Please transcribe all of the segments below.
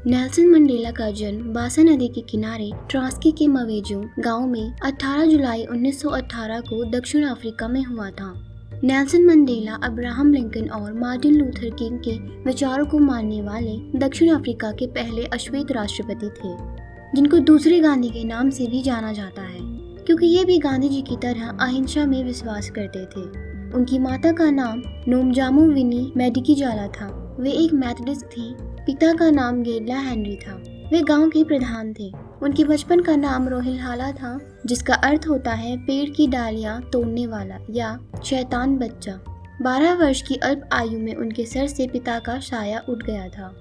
Nelson Mandela का जन्म बासा नदी के किनारे ट्रास्की के मवेजो गांव में 18 जुलाई 1918 को दक्षिण अफ्रीका में हुआ था। नेल्सन मंडेला अब्राहम लिंकन और मार्टिन लूथर किंग के विचारों को मानने वाले दक्षिण अफ्रीका के पहले अश्वेत राष्ट्रपति थे, जिनको दूसरे गांधी के नाम से भी जाना जाता है, क्योंकि ये भी गांधी जी की तरह अहिंसा में विश्वास करते थे। उनकी माता का नाम नोमजामो विनी मैडिकीजाला था। वे एक मेथडिस्ट थी। पिता का नाम गेडला हेनरी था। वे गांव के प्रधान थे। उनके बचपन का नाम रोहिलहाला था, जिसका अर्थ होता है पेड़ की डालियां तोड़ने वाला या शैतान बच्चा। 12 वर्ष की अल्प आयु में उनके सर से पिता का साया उठ गया था।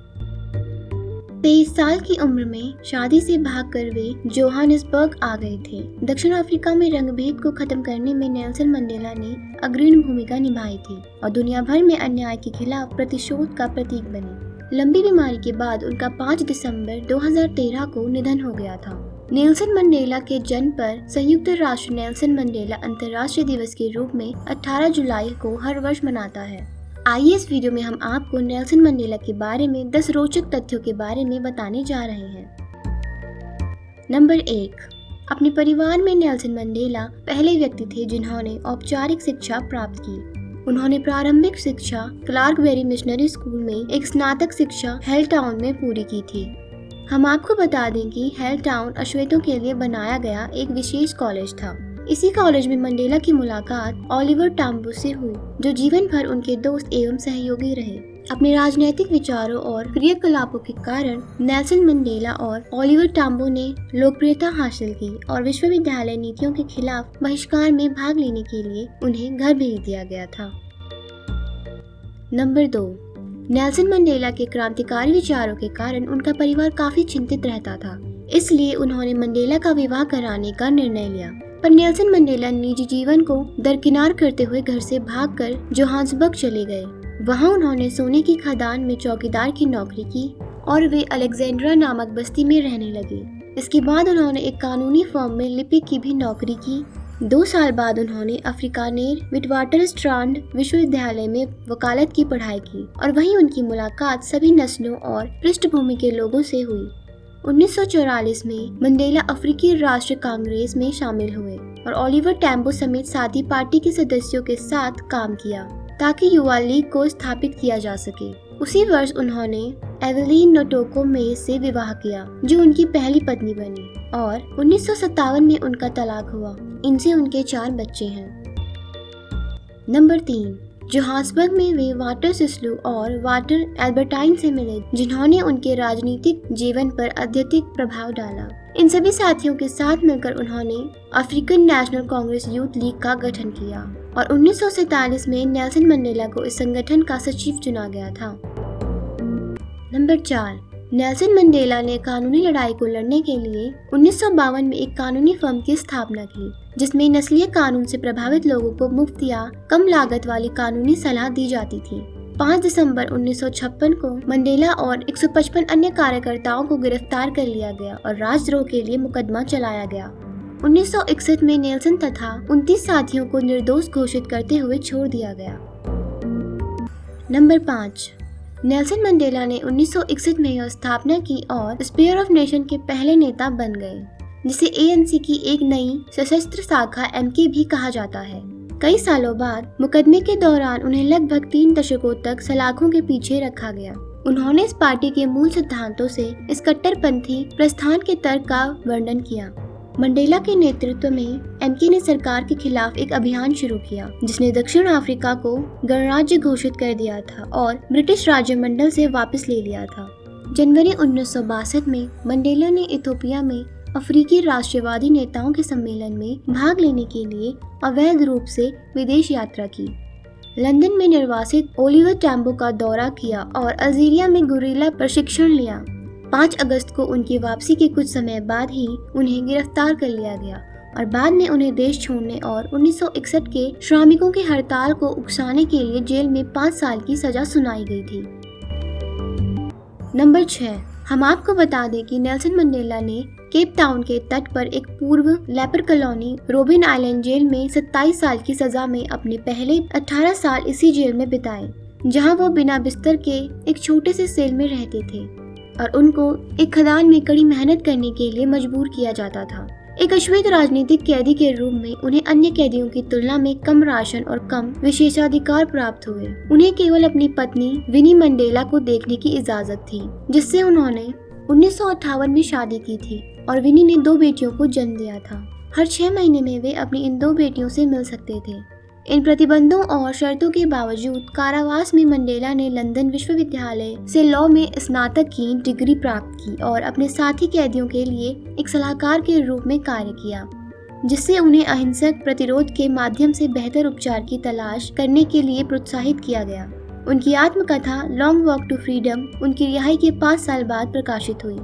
23 साल की उम्र में शादी से भागकर वे जोहानिसबर्ग आ गए थे। दक्षिण अफ्रीका में रंगभेद को खत्म करने में नेल्सन मंडेला ने अग्रणी भूमिका निभाई थी और दुनिया भर में अन्याय के खिलाफ प्रतिशोध का प्रतीक बने। लंबी बीमारी के बाद उनका 5 दिसंबर 2013 को निधन हो गया था। नेल्सन मंडेला के जन्म पर संयुक्त राष्ट्र नेल्सन मंडेला अंतर्राष्ट्रीय दिवस के रूप में 18 जुलाई को हर वर्ष मनाता है। आइए इस वीडियो में हम आपको नेल्सन मंडेला के बारे में 10 रोचक तथ्यों के बारे में बताने जा रहे हैं। नंबर 1, अपने परिवार में नेल्सन मंडेला पहले व्यक्ति थे जिन्होंने औपचारिक शिक्षा प्राप्त की। उन्होंने प्रारंभिक शिक्षा क्लार्कबेरी मिशनरी स्कूल में एक स्नातक शिक्षा हेल टाउन में पूरी की थी। हम आपको बता दें कि हेल टाउन अश्वेतों के लिए बनाया गया एक विशेष कॉलेज था। इसी कॉलेज में मंडेला की मुलाकात ओलिवर टाम्बो से हुई, जो जीवन भर उनके दोस्त एवं सहयोगी रहे। अपने राजनीतिक विचारों और क्रियाकलापों के कारण नेल्सन मंडेला और ओलिवर टाम्बो ने लोकप्रियता हासिल की और विश्वविद्यालय नीतियों के खिलाफ बहिष्कार में भाग लेने के लिए उन्हें घर भेज दिया गया था। नंबर 2, नेल्सन मंडेला के क्रांतिकारी विचारों के कारण उनका परिवार काफी चिंतित रहता था, इसलिए उन्होंने मंडेला का विवाह कराने का निर्णय लिया। पर नेल्सन मंडेला निजी जीवन को दरकिनार करते हुए घर से भागकर जोहान्सबर्ग चले गए। वहां उन्होंने सोने की खदान में चौकीदार की नौकरी की और वे अलेक्जेंड्रा नामक बस्ती में रहने लगे। इसके बाद उन्होंने एक कानूनी फर्म में लिपिक की भी नौकरी की। 2 साल बाद उन्होंने अफ्रीकानेर विटवाटरस्ट्रांड विश्वविद्यालय में वकालत की पढ़ाई की और वहीं उनकी मुलाकात सभी नस्लों और पृष्ठभूमि के लोगों से हुई। 1944 में मंडेला अफ्रीकी राष्ट्रीय कांग्रेस में शामिल हुए और ओलिवर टैम्बो समेत साथी पार्टी के सदस्यों के साथ काम किया ताकि युवा लीग को स्थापित किया जा सके। उसी वर्ष उन्होंने एवेलिन नोटोको मेज से विवाह किया, जो उनकी पहली पत्नी बनी, और 1957 में उनका तलाक हुआ। इनसे उनके 4 बच्चे हैं। नंबर 3, जोहान्सबर्ग में वे वाटर सिस्लू और वाटर एल्बर्टाइन से मिले, जिन्होंने उनके राजनीतिक जीवन पर अत्यधिक प्रभाव डाला। इन सभी साथियों के साथ मिलकर उन्होंने African national Congress youth league का गठन किया और 1947 में नेल्सन मंडेला को इस संगठन का सचिव चुना गया था। नंबर 4, नेल्सन मंडेला ने कानूनी लड़ाई को लड़ने के लिए 1952 में एक कानूनी फर्म की स्थापना की, जिसमें नस्लीय कानून से प्रभावित लोगों को मुफ्त या कम लागत वाली कानूनी सलाह दी जाती थी। 5 दिसंबर 1956 को मंडेला और 155 अन्य कार्यकर्ताओं को गिरफ्तार कर लिया गया और राजद्रोह के लिए मुकदमा चलाया गया। 1961 में नेल्सन तथा 29 साथियों को निर्दोष घोषित करते हुए छोड़ दिया गया। नंबर 5, नेल्सन मंडेला ने 1961 में यह स्थापना की और स्पेयर ऑफ नेशन के पहले नेता बन गए, जिसे ANC की एक नई सशस्त्र शाखा MK भी कहा जाता है। कई सालों बाद मुकदमे के दौरान उन्हें लगभग 3 दशकों तक सलाखों के पीछे रखा गया। उन्होंने इस पार्टी के मूल सिद्धांतों से इस कट्टरपंथी प्रस्थान के तर्क का वर्णन किया। मंडेला के नेतृत्व में MK ने सरकार के खिलाफ एक अभियान शुरू किया, जिसने दक्षिण अफ्रीका को गणराज्य घोषित कर दिया था और ब्रिटिश राज्यमंडल से वापस ले लिया था। जनवरी 1962 में मंडेला ने इथियोपिया में अफ्रीकी राष्ट्रवादी नेताओं के सम्मेलन में भाग लेने के लिए अवैध रूप से विदेश यात्रा की। लंदन में निर्वासित ओलिवर टैम्बो का दौरा किया और अल्जीरिया में गुरिल्ला प्रशिक्षण लिया। 5 अगस्त को उनकी वापसी के कुछ समय बाद ही उन्हें गिरफ्तार कर लिया गया और बाद में उन्हें देश छोड़ने और 1961 के श्रमिकों की हड़ताल को उकसाने के लिए जेल में 5 साल की सजा सुनाई गई थी। नंबर 6, हम आपको बता दें कि नेल्सन मंडेला ने केप टाउन के तट पर एक पूर्व leper colony Robben Island jail में 27 साल की सजा में अपने पहले 18 साल इसी जेल में बिताए, जहां वो बिना बिस्तर के एक छोटे से सेल में रहते थे। और उनको एक खदान में कड़ी मेहनत करने के लिए मजबूर किया जाता था। एक अश्वेत राजनीतिक कैदी के रूप में उन्हें अन्य कैदियों की तुलना में कम राशन और कम विशेषाधिकार प्राप्त हुए। उन्हें केवल अपनी पत्नी विनी मंडेला को देखने की इजाजत थी, जिससे उन्होंने 1958 में शादी की थी और विनी ने 2 बेटियों को जन्म दिया था। हर 6 महीने में वे अपनी इन 2 बेटियों से मिल सकते थे। इन प्रतिबंधों और शर्तों के बावजूद कारावास में मंडेला ने लंदन विश्वविद्यालय से लॉ में स्नातक की डिग्री प्राप्त की और अपने साथी कैदियों के लिए एक सलाहकार के रूप में कार्य किया, जिससे उन्हें अहिंसक प्रतिरोध के माध्यम से बेहतर उपचार की तलाश करने के लिए प्रोत्साहित किया गया। उनकी आत्मकथा लॉन्ग वॉक टू फ्रीडम उनकी रिहाई के 5 साल बाद प्रकाशित हुई।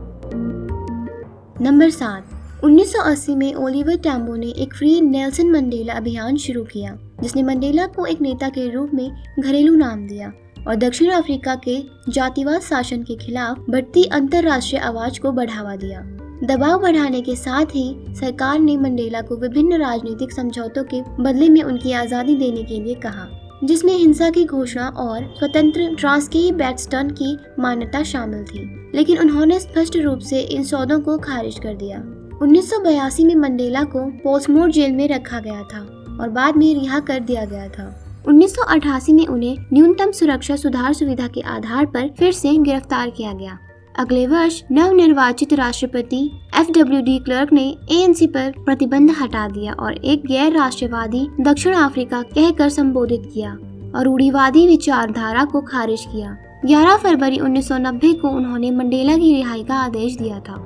नंबर 7, 1980 में ओलिवर टैम्बो ने एक फ्री नेल्सन मंडेला अभियान शुरू किया, जिसने मंडेला को एक नेता के रूप में घरेलू नाम दिया और दक्षिण अफ्रीका के जातिवाद शासन के खिलाफ बढ़ती अंतर्राष्ट्रीय आवाज को बढ़ावा दिया। दबाव बढ़ाने के साथ ही सरकार ने मंडेला को विभिन्न राजनीतिक समझौतों के बदले में उनकी आज़ादी देने के लिए कहा, जिसमें हिंसा की घोषणा और स्वतंत्र ट्रांस्केई बैक्सटन की मान्यता शामिल थी, लेकिन उन्होंने स्पष्ट रूप से इन सौदों को खारिज कर दिया। 1982 में मंडेला को पोर्ट्समोर जेल में रखा गया था और बाद में रिहा कर दिया गया था। 1988 में उन्हें न्यूनतम सुरक्षा सुधार सुविधा के आधार पर फिर से गिरफ्तार किया गया। अगले वर्ष नवनिर्वाचित राष्ट्रपति FW de क्लर्क ने ANC पर प्रतिबंध हटा दिया और एक गैर राष्ट्रवादी दक्षिण अफ्रीका कहकर संबोधित किया और रूढ़िवादी विचारधारा को खारिज किया। 11 फरवरी 1990 को उन्होंने मंडेला की रिहाई का आदेश दिया था।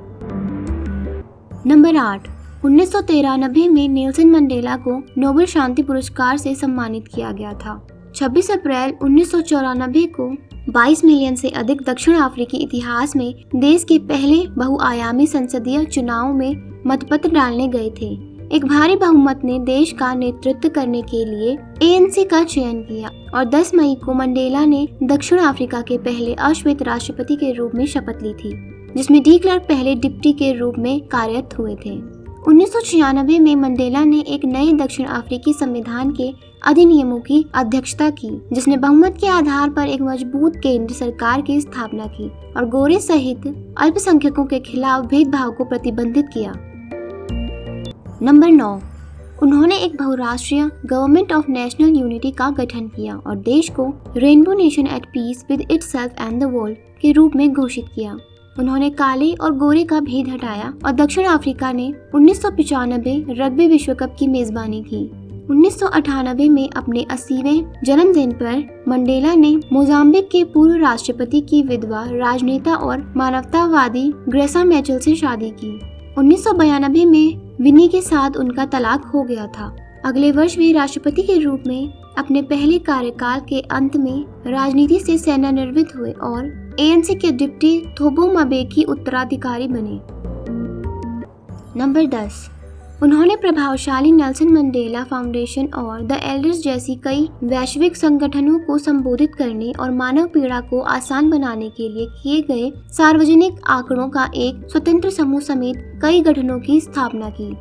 नंबर 8, 1993 में नेल्सन मंडेला को नोबेल शांति पुरस्कार से सम्मानित किया गया था। 26 अप्रैल 1994 को 22 मिलियन से अधिक दक्षिण अफ्रीकी इतिहास में देश के पहले बहुआयामी संसदीय चुनाव में मतपत्र डालने गए थे। एक भारी बहुमत ने देश का नेतृत्व करने के लिए ANC का चयन किया और 10 मई को मंडेला ने दक्षिण अफ्रीका के पहले अश्वेत राष्ट्रपति के रूप में शपथ ली थी, जिसमें डी क्लर्क पहले डिप्टी के रूप में कार्यरत हुए थे। 1996 में मंडेला ने एक नए दक्षिण अफ्रीकी संविधान के अधिनियमों की अध्यक्षता की, जिसने बहुमत के आधार पर एक मजबूत केंद्र सरकार की स्थापना की और गोरे सहित अल्पसंख्यकों के खिलाफ भेदभाव को प्रतिबंधित किया। नंबर 9, उन्होंने एक बहुराष्ट्रीय गवर्नमेंट ऑफ नेशनल यूनिटी का गठन किया और देश को rainbow nation eight peace with itself and the world के रूप में घोषित किया। उन्होंने काले और गोरे का भेद हटाया और दक्षिण अफ्रीका ने 1995 रग्बी विश्व कप की मेजबानी की। 1998 में अपने 80वें जन्मदिन पर मंडेला ने मोजाम्बिक के पूर्व राष्ट्रपति की विधवा राजनेता और मानवतावादी ग्रेसा मैचेल से शादी की। 1992 में विनी के साथ उनका तलाक हो गया था। अगले वर्ष वे राष्ट्रपति के रूप में अपने पहले कार्यकाल के अंत में राजनीति से सेवानिवृत्त हुए और ANC के डिप्टी थोबो मबेकी उत्तराधिकारी बने। नंबर 10, उन्होंने प्रभावशाली नेल्सन मंडेला फाउंडेशन और द एल्डर्स जैसी कई वैश्विक संगठनों को संबोधित करने और मानव पीड़ा को आसान बनाने के लिए किए गए सार्वजनिक आंकड़ों का एक स्वतंत्र समूह समेत कई गठनों की स्थापना की।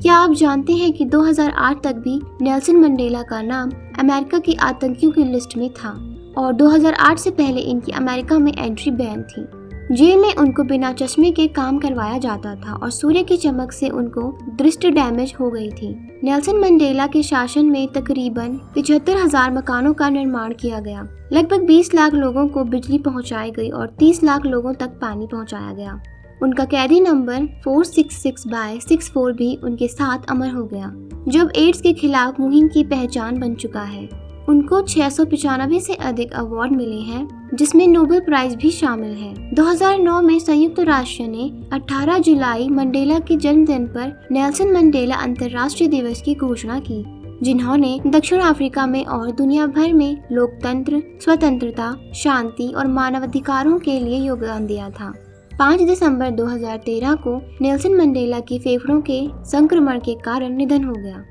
क्या आप जानते हैं कि 2008 तक भी नेल्सन मंडेला का नाम अमेरिका के आतंकियों की लिस्ट में था और 2008 से पहले इनकी अमेरिका में एंट्री बैन थी। जेल में उनको बिना चश्मे के काम करवाया जाता था और सूर्य की चमक से उनको दृष्टि डैमेज हो गई थी। नेल्सन मंडेला के शासन में तकरीबन 75,000 मकानों का निर्माण किया गया। लगभग 20 लाख लोगों को बिजली पहुंचाई गई और 30 लाख लोगों तक पानी पहुंचाया गया। उनका कैदी नंबर 466/64 भी उनके साथ अमर हो गया, जो अब एड्स के खिलाफ मुहिम की पहचान बन चुका है। उनको 695 से अधिक अवार्ड मिले हैं, जिसमें नोबेल प्राइज भी शामिल है। 2009 में संयुक्त राष्ट्र ने 18 जुलाई मंडेला के जन्मदिन पर नेल्सन मंडेला अंतर्राष्ट्रीय दिवस की घोषणा की, जिन्होंने दक्षिण अफ्रीका में और दुनिया भर में लोकतंत्र, स्वतंत्रता, शांति और मानवाधिकारों के लिए योगदान दिया था। 5 दिसंबर 2013 को नेल्सन मंडेला की फेफड़ों के संक्रमण के कारण निधन हो गया।